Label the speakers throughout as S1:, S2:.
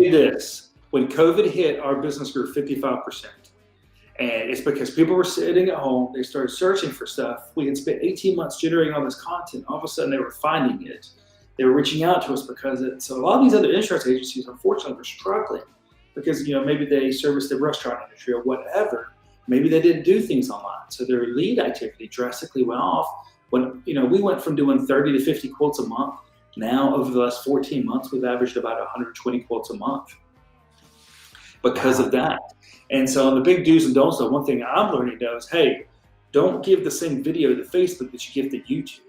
S1: you this. When COVID hit, our business grew 55%. And it's because people were sitting at home. They started searching for stuff. We had spent 18 months generating all this content. All of a sudden, they were finding it. They were reaching out to us because of it. So a lot of these other insurance agencies, unfortunately, were struggling because, maybe they service the restaurant industry or whatever. Maybe they didn't do things online. So their lead activity drastically went off. When, we went from doing 30 to 50 quotes a month. Now, over the last 14 months, we've averaged about 120 quotes a month because of that. And so on the big do's and don'ts, though, one thing I'm learning now is, hey, don't give the same video to Facebook that you give to YouTube.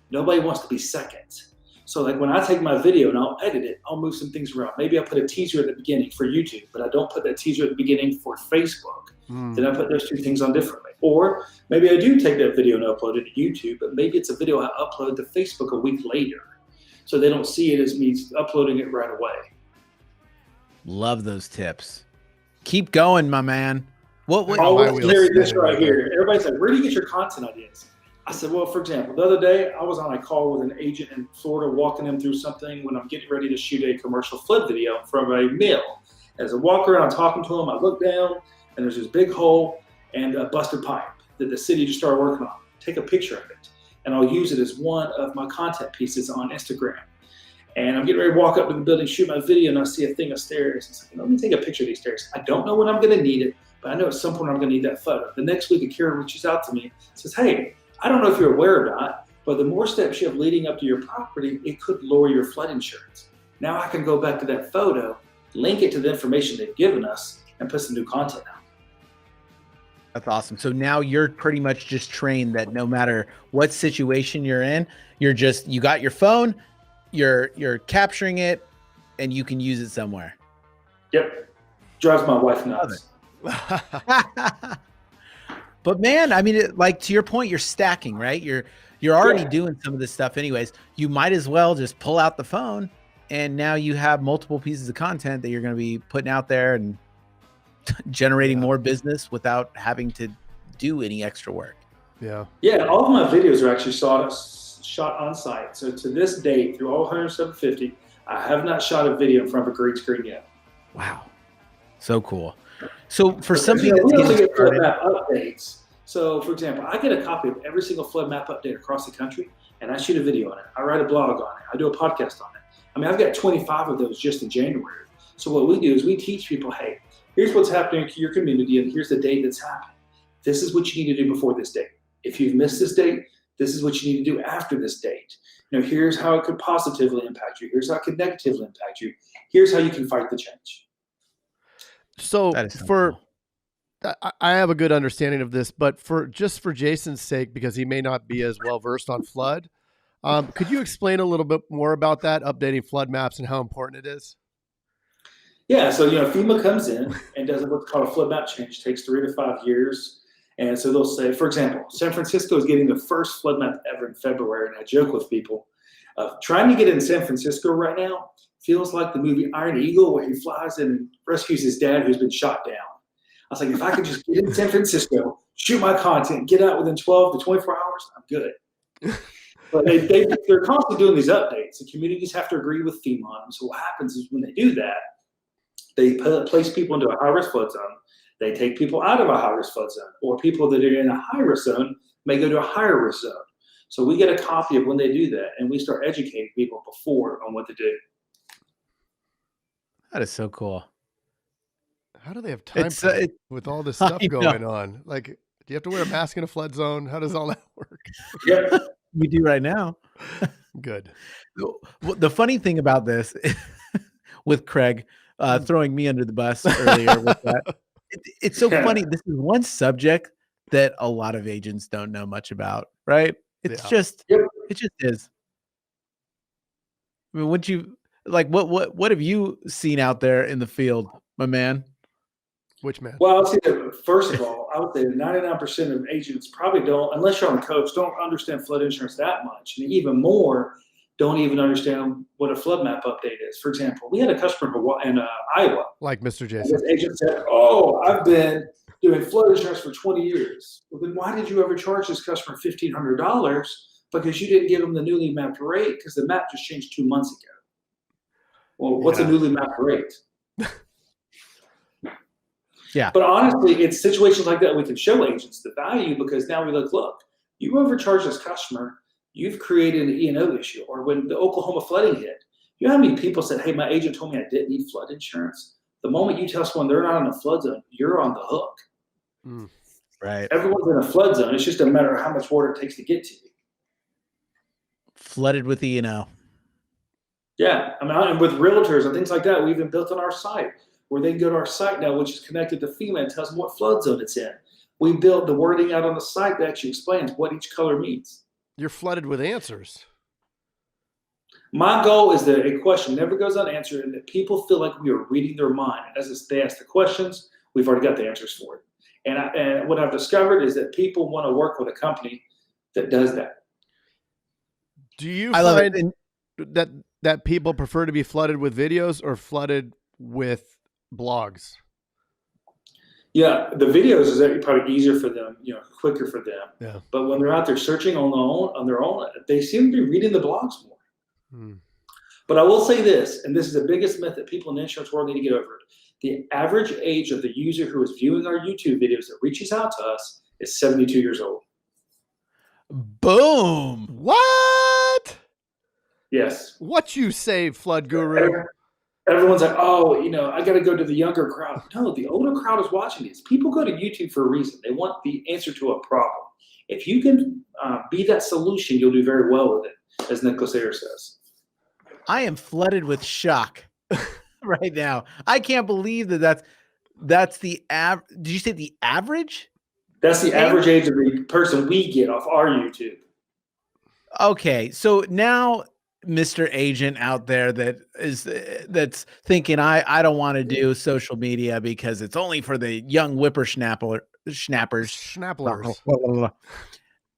S1: Nobody wants to be second. So like when I take my video and I'll edit it, I'll move some things around. Maybe I'll put a teaser at the beginning for YouTube, but I don't put that teaser at the beginning for Facebook. Then I put those two things on differently. Or maybe I do take that video and upload it to YouTube, but maybe it's a video I upload to Facebook a week later. So they don't see it as me uploading it right away.
S2: Love those tips. Keep going, my man. What
S1: always carry this right here. Everybody's like, where do you get your content ideas? I said, well, for example, the other day I was on a call with an agent in Florida walking them through something when I'm getting ready to shoot a commercial flood video from a mill. As I walk around talking to them, I look down and there's this big hole and a busted pipe that the city just started working on. Take a picture of it and I'll use it as one of my content pieces on Instagram. And I'm getting ready to walk up to the building, shoot my video, and I see a thing of stairs. It's like, let me take a picture of these stairs. I don't know when I'm going to need it, but I know at some point I'm going to need that photo. The next week, a Karen reaches out to me and says, hey, I don't know if you're aware or not, but the more steps you have leading up to your property, it could lower your flood insurance. Now I can go back to that photo, link it to the information they've given us, and put some new content out.
S2: That's awesome. So now you're pretty much just trained that no matter what situation you're in, you got your phone, you're capturing it, and you can use it somewhere.
S1: Yep. Drives my wife nuts.
S2: But man, I mean, like to your point, you're stacking, right? You're already doing some of this stuff anyways. You might as well just pull out the phone, and now you have multiple pieces of content that you're going to be putting out there and generating more business without having to do any extra work.
S1: Yeah. All of my videos are actually shot on site. So to this date, through all 150, I have not shot a video in front of a green screen yet.
S2: Wow. So cool. So for somebody that's
S1: we also
S2: getting
S1: get flood
S2: started,
S1: map updates. So for example, I get a copy of every single flood map update across the country and I shoot a video on it. I write a blog on it. I do a podcast on it. I mean, I've got 25 of those just in January. So what we do is we teach people, hey, here's what's happening to your community and here's the date that's happening. This is what you need to do before this date. If you've missed this date, this is what you need to do after this date. Here's how it could positively impact you. Here's how it could negatively impact you. Here's how you can fight the change.
S3: So I have a good understanding of this, but for Jason's sake, because he may not be as well versed on flood, could you explain a little bit more about that, updating flood maps and how important it is?
S1: Yeah, so FEMA comes in and does what's called a flood map change. It takes 3 to 5 years. And so they'll say, for example, San Francisco is getting the first flood map ever in February. And I joke with people, trying to get in San Francisco right now feels like the movie Iron Eagle, where he flies in and rescues his dad who's been shot down. I was like, if I could just get in San Francisco, shoot my content, get out within 12 to 24 hours, I'm good. But they're constantly doing these updates. The communities have to agree with FEMA on them. So what happens is when they do that, they place people into a high-risk flood zone. They take people out of a high-risk flood zone, or people that are in a high-risk zone may go to a higher-risk zone. So we get a copy of when they do that, and we start educating people before on what to do.
S2: That is so cool.
S3: How do they have time with all this stuff going on? Like, do you have to wear a mask in a flood zone? How does all that work?
S1: Yeah,
S2: we do right now.
S3: Good.
S2: The funny thing about this with Craig throwing me under the bus earlier with that, it's so funny. This is one subject that a lot of agents don't know much about, right? It just is. I mean, would you like what have you seen out there in the field, my man?
S3: Which man?
S1: Well, I'll say that first of all, I would say 99% of agents probably don't, unless you're on the coast, don't understand flood insurance that much, and even more don't even understand what a flood map update is. For example, we had a customer in Iowa.
S3: Like Mr. Jason.
S1: This agent said, oh, I've been doing flood insurance for 20 years. Well, then why did you ever charge this customer $1,500? Because you didn't give them the newly mapped rate because the map just changed 2 months ago. Well, what's a newly mapped rate?
S2: Yeah.
S1: But honestly, it's situations like that we can show agents the value, because now we look, you overcharge this customer, you've created an E&O issue. Or when the Oklahoma flooding hit, you know how many people said, hey, my agent told me I didn't need flood insurance? The moment you tell someone they're not in a flood zone, you're on the hook.
S2: Right.
S1: Everyone's in a flood zone. It's just a matter of how much water it takes to get to you.
S2: Flooded with E&O.
S1: Yeah. I mean, and with realtors and things like that, we even built on our site where they can go to our site now, which is connected to FEMA, and tells them what flood zone it's in. We built the wording out on the site that actually explains what each color means.
S3: You're flooded with answers.
S1: My goal is that a question never goes unanswered, and that people feel like we are reading their mind. As they ask the questions, we've already got the answers for it. And what I've discovered is that people want to work with a company that does that.
S3: Do you find that people prefer to be flooded with videos or flooded with blogs?
S1: Yeah, the videos is actually probably easier for them, quicker for them.
S3: Yeah.
S1: But when they're out there searching on their own, they seem to be reading the blogs more. But I will say this, and this is the biggest myth that people in the insurance world need to get over. The average age of the user who is viewing our YouTube videos that reaches out to us is 72 years old.
S2: Boom.
S3: What?
S1: Yes.
S3: What you say, flood guru?
S1: Everyone's like, oh, I got to go to the younger crowd. No, the older crowd is watching this. People go to YouTube for a reason. They want the answer to a problem. If you can be that solution, you'll do very well with it, as Nicholas Ayers says.
S2: I am flooded with shock right now. I can't believe that's the average. Did you say the average?
S1: That's the average age of the person we get off our YouTube.
S2: Okay, so now, Mr. Agent out there that's thinking I don't want to do social media because it's only for the young whippersnappers.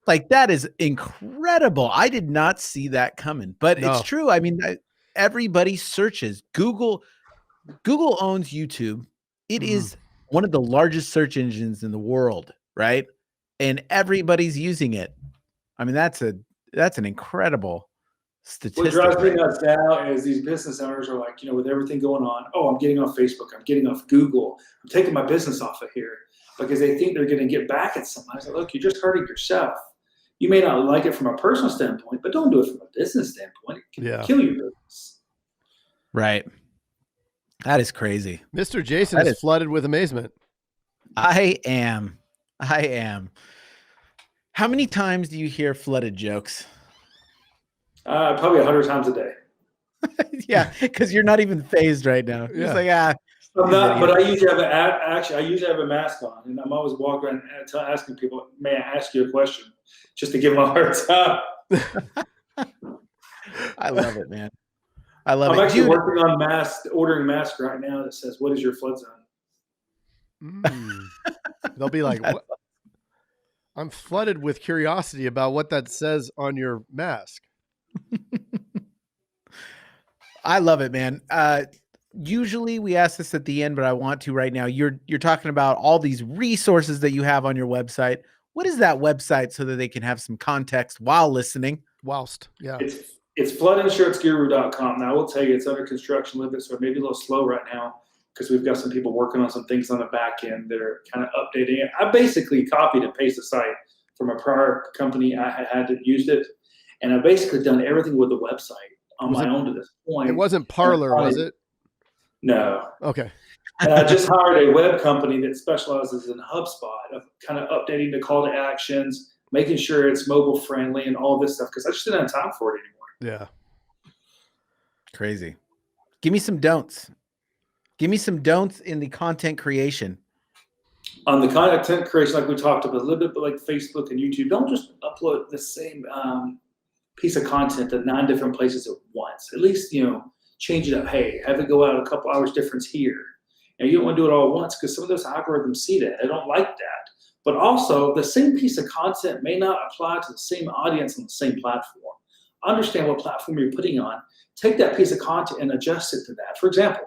S2: Like, that is incredible. I did not see that coming, but it's true. I mean, everybody searches. Google owns YouTube. It is one of the largest search engines in the world, right? And everybody's using it. I mean, that's an incredible statistic.
S1: What drives me nuts now is these business owners are like, with everything going on, oh, I'm getting off Facebook, I'm getting off Google, I'm taking my business off of here, because they think they're going to get back at somebody. I said, look, you're just hurting yourself. You may not like it from a personal standpoint, but don't do it from a business standpoint. It can kill your business.
S2: Right. That is crazy.
S3: Mr. Jason is flooded with amazement.
S2: I am. How many times do you hear flooded jokes?
S1: Probably 100 times a day.
S2: Yeah, because you're not even phased right now. You're just like,
S1: I'm not, but I usually have a mask on, and I'm always walking around asking people, may I ask you a question? Just to give them a hard time.
S2: I love it, man. I love it.
S1: I'm actually working on ordering masks right now that says, what is your flood zone?
S3: They'll be like, what? I'm flooded with curiosity about what that says on your mask.
S2: I love it, man. Usually we ask this at the end, but I want to right now. You're talking about all these resources that you have on your website. What is that website so that they can have some context while listening?
S1: It's floodinsuranceguru.com. Now I will tell you, it's under construction a little bit, so it may be a little slow right now because we've got some people working on some things on the back end that are kind of updating it. I basically copied and pasted the site from a prior company I had used it, and I've basically done everything with the website on my own to this point.
S3: It wasn't Parler, was it?
S1: No.
S3: Okay.
S1: And I just hired a web company that specializes in HubSpot, of kind of updating the call to actions, making sure it's mobile friendly and all this stuff, because I just didn't have time for it anymore.
S3: Yeah.
S2: Crazy. Give me some don'ts. Give me some don'ts in the content creation.
S1: On the content creation, like we talked about a little bit, but like Facebook and YouTube, don't just upload the same piece of content to 9 different places at once. At least, change it up. Hey, have it go out a couple hours difference here. And you don't want to do it all at once because some of those algorithms see that. They don't like that. But also, the same piece of content may not apply to the same audience on the same platform. Understand what platform you're putting on. Take that piece of content and adjust it to that. For example,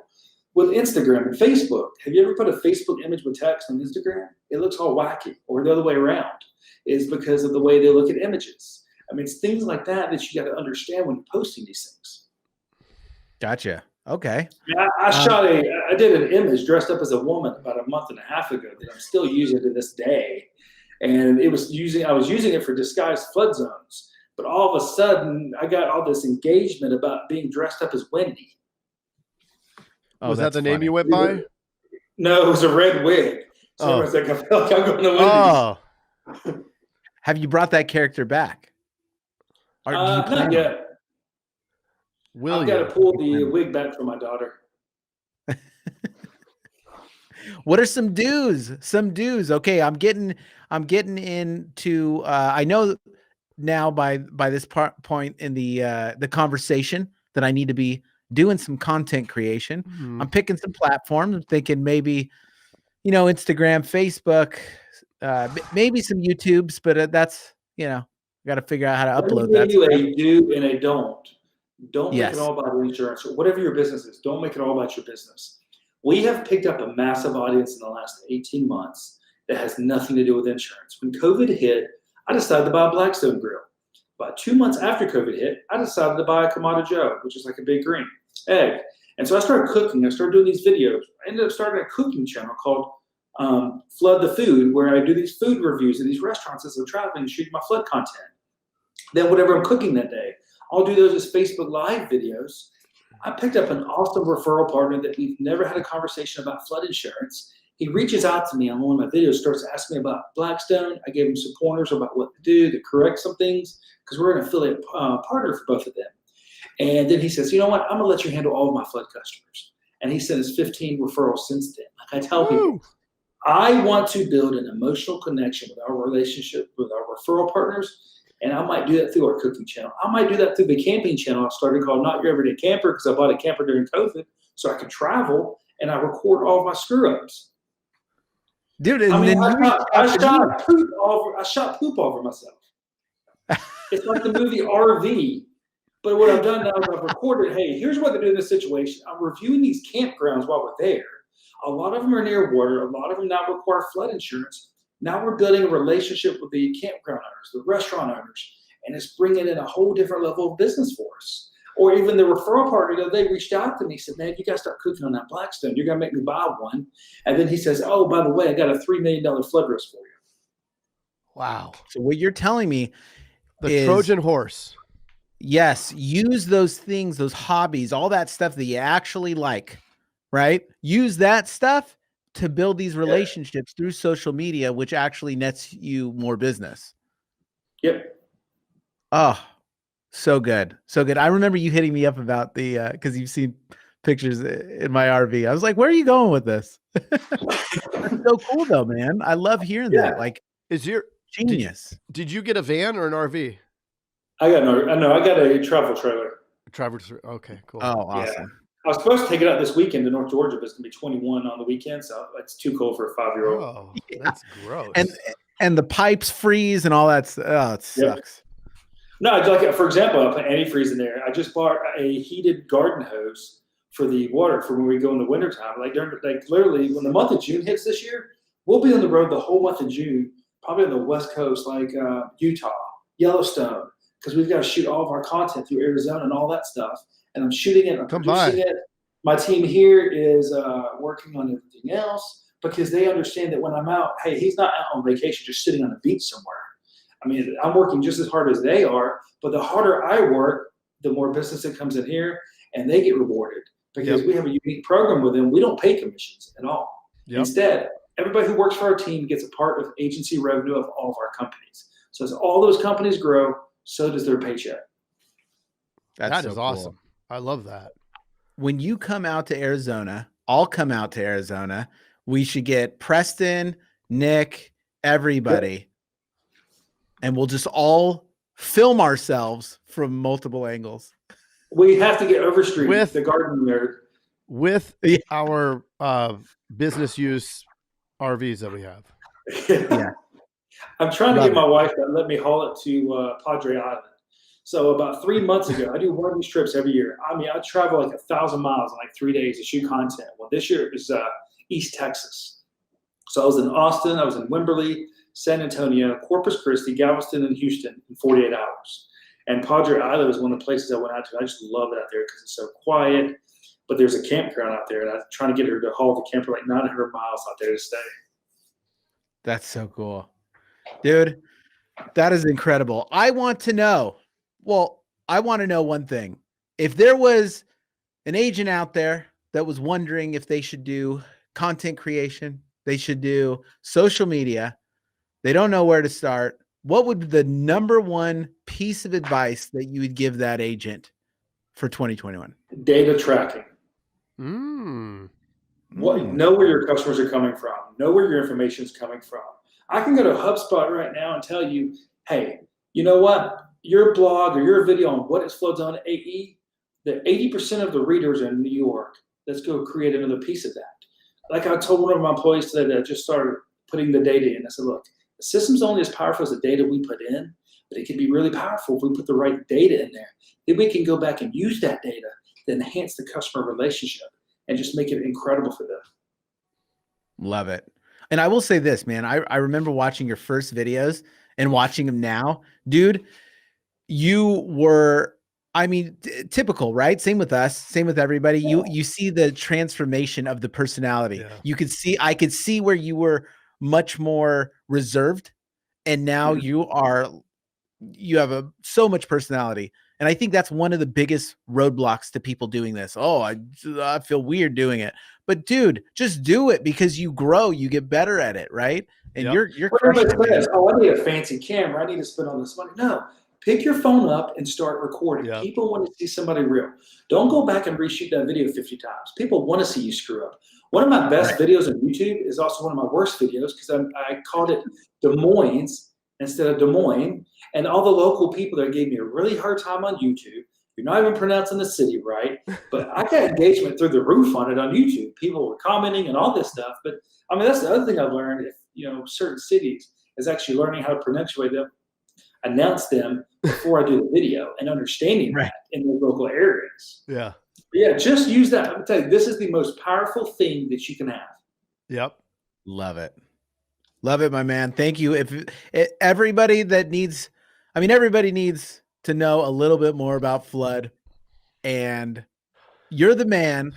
S1: with Instagram and Facebook, have you ever put a Facebook image with text on Instagram? It looks all wacky, or the other way around. It's because of the way they look at images. I mean, it's things like that that you got to understand when you're posting these things.
S2: Gotcha. Okay.
S1: Yeah, I did an image dressed up as a woman about a month and a half ago that I'm still using to this day. And I was using it for disguised flood zones. But all of a sudden, I got all this engagement about being dressed up as Wendy.
S2: Oh,
S3: was that the name
S2: funny.
S3: you went by?
S1: No, it was a red wig. So
S3: Oh.
S1: everyone's like, I feel like I'm going to Wendy's.
S3: Oh.
S2: Have you brought that character back? Or do you plan
S1: not yet. I've got to pull the wig back for my daughter.
S2: What are some do's? Some do's. Okay, I'm getting into. I know now by this point in the conversation that I need to be doing some content creation.
S3: Mm-hmm.
S2: I'm picking some platforms. I'm thinking maybe, Instagram, Facebook, maybe some YouTubes, but that's got to figure out how to upload that.
S1: You a do and a don't. Don't make
S2: Yes.
S1: it all about insurance or whatever your business is. Don't make it all about your business. We have picked up a massive audience in the last 18 months that has nothing to do with insurance. When COVID hit, I decided to buy a Blackstone grill. About 2 months after COVID hit, I decided to buy a Kamado Joe, which is like a big green egg. And so I started cooking. I started doing these videos. I ended up starting a cooking channel called Flood the Food, where I do these food reviews of these restaurants as I'm traveling and shooting my flood content. Then whatever I'm cooking that day, I'll do those as Facebook Live videos. I picked up an awesome referral partner that we've never had a conversation about flood insurance. He reaches out to me on one of my videos, starts asking me about Blackstone. I gave him some pointers about what to do to correct some things because we're an affiliate partner for both of them. And then he says, you know what? I'm going to let you handle all of my flood customers. And he sent us 15 referrals since then. Like I tell people, I want to build an emotional connection with our relationship with our referral partners. And I might do that through our cooking channel. I might do that through the camping channel I started called Not Your Everyday Camper because I bought a camper during COVID so I could travel and I record all of my screw-ups.
S2: Dude, and
S1: I shot poop over myself. It's like the movie RV. But what I've done now is I've recorded, hey, here's what they do in this situation. I'm reviewing these campgrounds while we're there. A lot of them are near water. A lot of them now require flood insurance. Now we're building a relationship with the campground owners, the restaurant owners, and it's bringing in a whole different level of business for us. Or even the referral partner, they reached out to me, said, man, you got to start cooking on that Blackstone. You're going to make me buy one. And then he says, oh, by the way, I got a $3 million flood risk for you.
S3: Wow.
S2: So what you're telling me
S3: is Trojan horse.
S2: Yes. Use those things, those hobbies, all that stuff that you actually like, right? Use that stuff to build these relationships through social media, which actually nets you more business.
S1: Yep.
S2: Oh, so good. So good. I remember you hitting me up about the, cause you've seen pictures in my RV. I was like, where are you going with this? That's so cool though, man. I love hearing that. Like,
S3: is your
S2: genius.
S3: Did you get a van or an RV?
S1: I got a travel trailer.
S3: Okay, cool.
S2: Oh, awesome.
S1: Yeah. I was supposed to take it out this weekend to North Georgia, but it's gonna be 21 on the weekend, so it's too cold for a 5-year-old.
S3: Oh, that's gross.
S2: And the pipes freeze and all that. Oh, it sucks.
S1: No, like for example, I put antifreeze in there. I just bought a heated garden hose for the water for when we go in the wintertime. Like literally, when the month of June hits this year, we'll be on the road the whole month of June, probably on the West Coast, like Utah, Yellowstone, because we've got to shoot all of our content through Arizona and all that stuff. And I'm shooting it, I'm producing it. My team here is working on everything else because they understand that when I'm out, hey, he's not out on vacation just sitting on a beach somewhere. I mean, I'm working just as hard as they are, but the harder I work, the more business that comes in here, and they get rewarded because we have a unique program with them. We don't pay commissions at all. Instead, everybody who works for our team gets a part of agency revenue of all of our companies. So as all those companies grow, so does their paycheck.
S3: That is awesome. I love that.
S2: When you come out to Arizona, I'll come out to Arizona. We should get Preston, Nick, everybody, and we'll just all film ourselves from multiple angles.
S1: We have to get Overstreet with the garden nerd.
S3: With our business use RVs that we have.
S1: I'm trying to get my wife to let me haul it to Padre Island. So about 3 months ago, I do one of these trips every year. I mean, I travel like 1,000 miles in like 3 days to shoot content. Well, this year it was East Texas. So I was in Austin, I was in Wimberley, San Antonio, Corpus Christi, Galveston, and Houston in 48 hours. And Padre Island was one of the places I went out to. I just love it out there because it's so quiet. but there's a campground out there, and I'm trying to get her to haul the camper like 900 miles out there to stay.
S2: That's so cool. Dude, that is incredible. I want to know one thing. If there was an agent out there that was wondering if they should do content creation, they should do social media, they don't know where to start, what would be the number one piece of advice that you would give that agent for 2021?
S1: Data tracking. Know where your customers are coming from. Know where your information is coming from. I can go to HubSpot right now and tell you, hey, you know what? Your blog or your video on what explodes on AE, the 80% of the readers are in New York. Let's go create another piece of that. Like I told one of my employees today that I just started putting the data in. I said, look, the system's only as powerful as the data we put in, but it can be really powerful if we put the right data in there. Then we can go back and use that data to enhance the customer relationship and just make it incredible for them.
S2: Love it. And I will say this, man, I remember watching your first videos and watching them now. Dude, you were, I mean, typical, right? Same with us, same with everybody.
S1: Yeah.
S2: You see the transformation of the personality.
S3: Yeah.
S2: I could see where you were much more reserved, and now you have so much personality. And I think that's one of the biggest roadblocks to people doing this. Oh, I feel weird doing it. But dude, just do it, because you grow, you get better at it, right? And you're crushing it, man.
S1: Oh, I need a fancy camera. I need to spend all this money. No, pick your phone up and start recording.
S3: Yeah.
S1: People want to see somebody real. Don't go back and reshoot that video 50 times. People want to see you screw up. One of my best videos on YouTube is also one of my worst videos, because I called it Des Moines instead of Des Moines. And all the local people that gave me a really hard time on YouTube. You're not even pronouncing the city right. But I got engagement through the roof on it on YouTube. People were commenting and all this stuff. But I mean, that's the other thing I've learned. If certain cities is actually learning how to pronunciate them, announce them before I do the video, and understanding that in the local areas.
S3: Yeah.
S1: Yeah, just use that. I'm telling you, this is the most powerful thing that you can have.
S3: Yep.
S2: Love it. Love it, my man. Thank you. Everybody needs to know a little bit more about Flood, and you're the man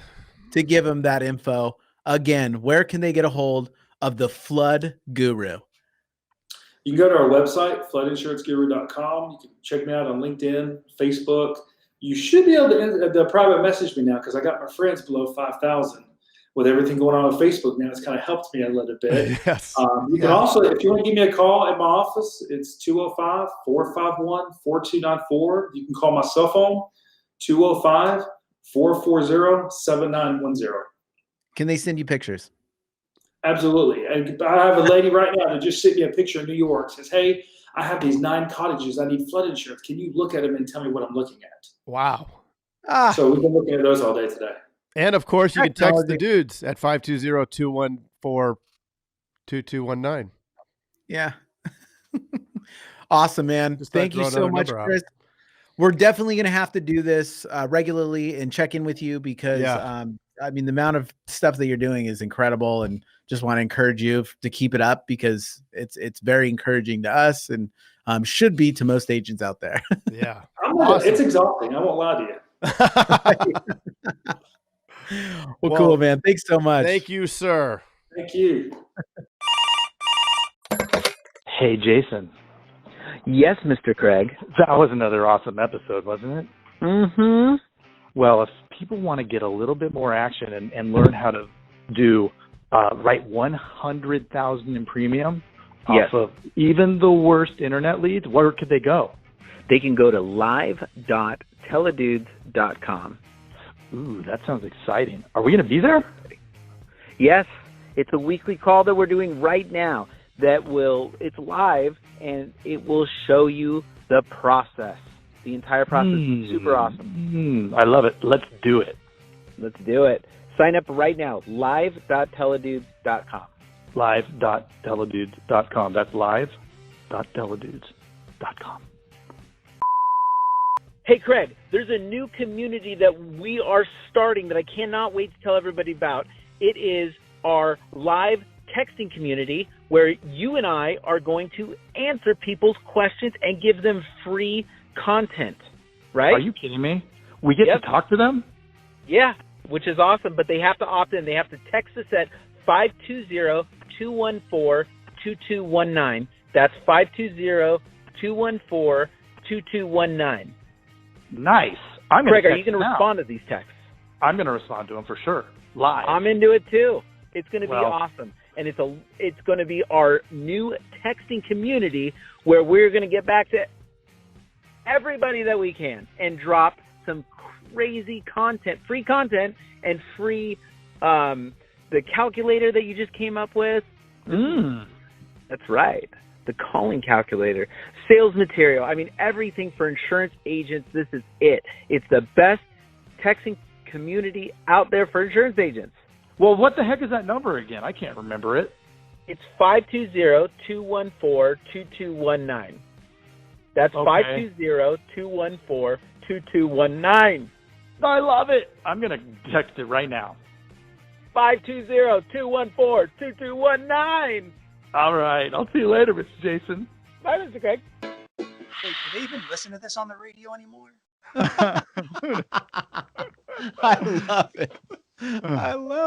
S2: to give them that info. Again, where can they get a hold of the Flood Guru?
S1: You can go to our website, floodinsuranceguru.com. You can check me out on LinkedIn, Facebook. You should be able to private message me now, because I got my friends below 5,000. With everything going on Facebook now, it's kind of helped me a little bit.
S3: Yes.
S1: You can also, if you want to give me a call at my office, it's 205-451-4294. You can call my cell phone, 205-440-7910.
S2: Can they send you pictures?
S1: Absolutely. And I have a lady right now that just sent me a picture of New York. Says, hey, I have these 9 cottages. I need flood insurance. Can you look at them and tell me what I'm looking at?
S3: Wow.
S1: So we've been looking at those all day today.
S3: And of course, you can text the dudes at 520-214-2219.
S2: Yeah. Awesome, man. Thank you so much, Chris. We're definitely going to have to do this regularly and check in with you, because I mean, the amount of stuff that you're doing is incredible, and just want to encourage you to keep it up, because it's very encouraging to us, and should be to most agents out there.
S3: Yeah.
S1: Awesome. It's exhausting. I won't lie to you.
S2: Well, cool, man. Thanks so much.
S3: Thank you, sir.
S1: Thank you.
S4: Hey, Jason.
S5: Yes, Mr. Craig.
S4: That was another awesome episode, wasn't it?
S5: Mm-hmm.
S4: Well, if people want to get a little bit more action and learn how to do write 100,000 in premium off of even the worst internet leads, where could they go?
S5: They can go to live.teledudes.com.
S4: Ooh, that sounds exciting. Are we going to be there?
S5: Yes. It's a weekly call that we're doing right now it's live, and it will show you the process. The entire process is super awesome.
S4: I love it. Let's do it.
S5: Let's do it. Sign up right now, live.teledudes.com.
S4: Live.teledudes.com. That's live.teledudes.com.
S5: Hey, Craig, there's a new community that we are starting that I cannot wait to tell everybody about. It is our live texting community, where you and I are going to answer people's questions and give them free content, right?
S4: Are you kidding me? We get to talk to them?
S5: Yeah. which is awesome, but they have to opt in. They have to text us at 520-214-2219. That's 520-214-2219.
S4: Nice.
S5: Craig, are you going to respond to these texts?
S4: I'm going to respond to them for sure. Live.
S5: I'm into it too. It's going to be awesome. And it's going to be our new texting community where we're going to get back to everybody that we can and drop some crazy content, free content, and free the calculator that you just came up with. That's right. The calling calculator, sales material. I mean, everything for insurance agents. This is it. It's the best texting community out there for insurance agents.
S4: Well, what the heck is that number again? I can't remember it.
S5: It's 520-214-2219. That's 520-214-2219.
S4: I love it. I'm going to text it right now.
S5: 520-214-2219.
S4: All right. I'll see you later, Mr. Jason.
S5: Bye, Mr. Craig.
S6: Wait, do they even listen to this on the radio anymore?
S2: I love it. I love